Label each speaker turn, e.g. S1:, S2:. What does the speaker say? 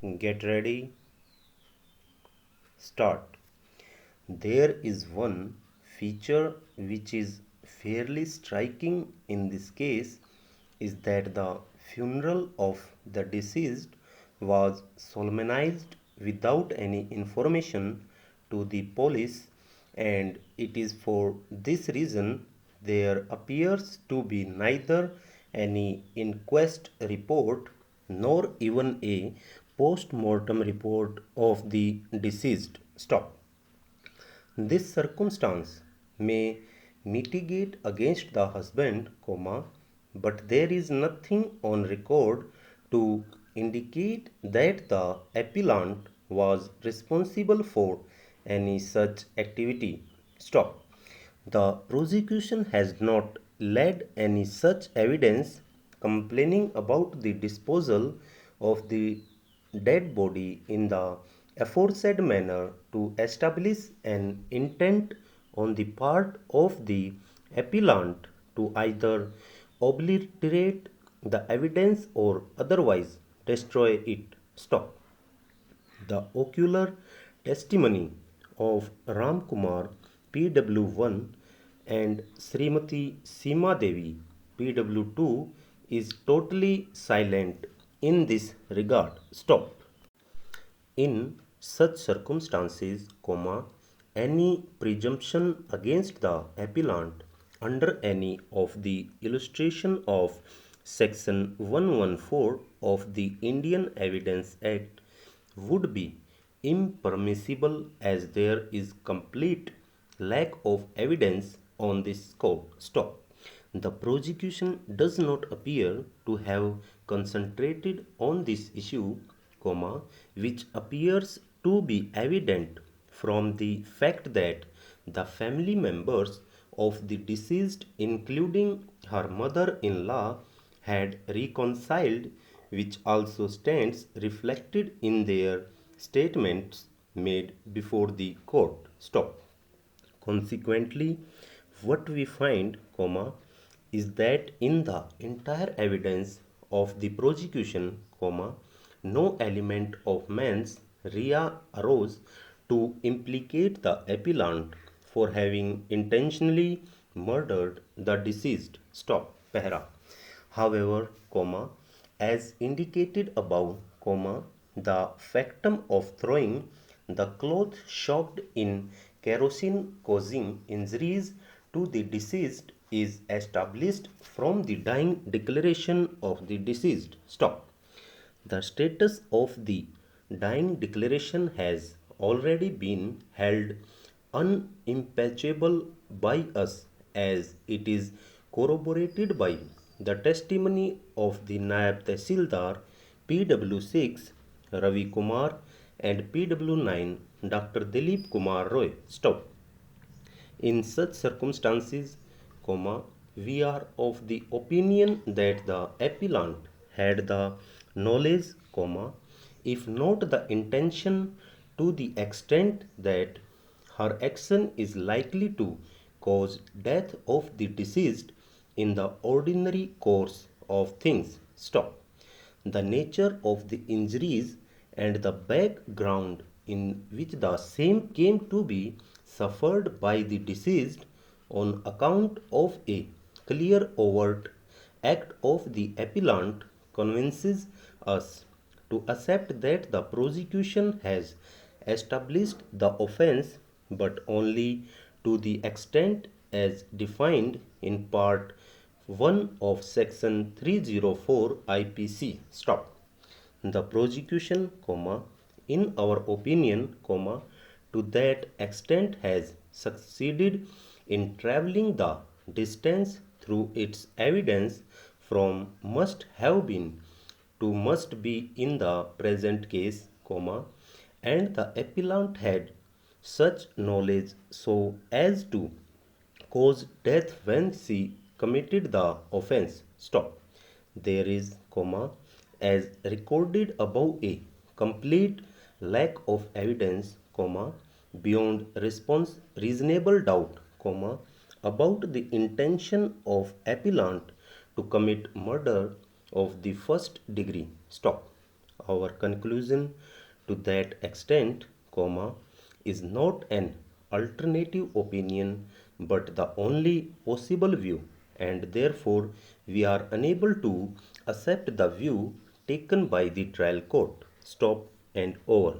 S1: Get ready, start. There is one feature which is fairly striking in this case is that the funeral of the deceased was solemnized without any information to the police, and it is for this reason there appears to be neither any inquest report nor even a post mortem report of the deceased. Stop. This circumstance may mitigate against the husband, but there is nothing on record to indicate that the appellant was responsible for any such activity. Stop. The prosecution has not led any such evidence complaining about the disposal of the dead body in the aforesaid manner to establish an intent on the part of the appellant to either obliterate the evidence or otherwise destroy it. Stop. The ocular testimony of Ram Kumar PW1 and Srimati Seema Devi PW2 is totally silent in this regard. Stop. In such circumstances, any presumption against the appellant under any of the illustration of section 114 of the Indian Evidence Act would be impermissible as there is complete lack of evidence on this score. Stop. The prosecution does not appear to have concentrated on this issue, which appears to be evident from the fact that the family members of the deceased, including her mother-in-law, had reconciled, which also stands reflected in their statements made before the court. Stop. Consequently, what we find, is that in the entire evidence of the prosecution, no element of mens rea arose to implicate the appellant for having intentionally murdered the deceased. Stop. Pehra. However, as indicated above, the factum of throwing the cloth soaked in kerosene causing injuries to the deceased is established from the dying declaration of the deceased. Stop. The status of the dying declaration has already been held unimpeachable by us, as it is corroborated by the testimony of the Nayab Tehsildar PW6 Ravi Kumar and PW9 Dr. Dilip Kumar Roy. Stop. In such circumstances, we are of the opinion that the appellant had the knowledge, if not the intention, to the extent that her action is likely to cause death of the deceased in the ordinary course of things. Stop. The nature of the injuries and the background in which the same came to be suffered by the deceased on account of a clear overt act of the appellant convinces us to accept that the prosecution has established the offense, but only to the extent as defined in part 1 of section 304 IPC. Stop. The prosecution, in our opinion, to that extent has succeeded in traveling the distance through its evidence from must have been to must be in the present case, and the appellant had such knowledge so as to cause death when she committed the offense. Stop. There is, as recorded above, a complete lack of evidence, beyond response reasonable doubt, about the intention of appellant to commit murder of the first degree. Stop. our conclusion to that extent, comma, is not an alternative opinion but the only possible view, and therefore we are unable to accept the view taken by the trial court. Stop and over.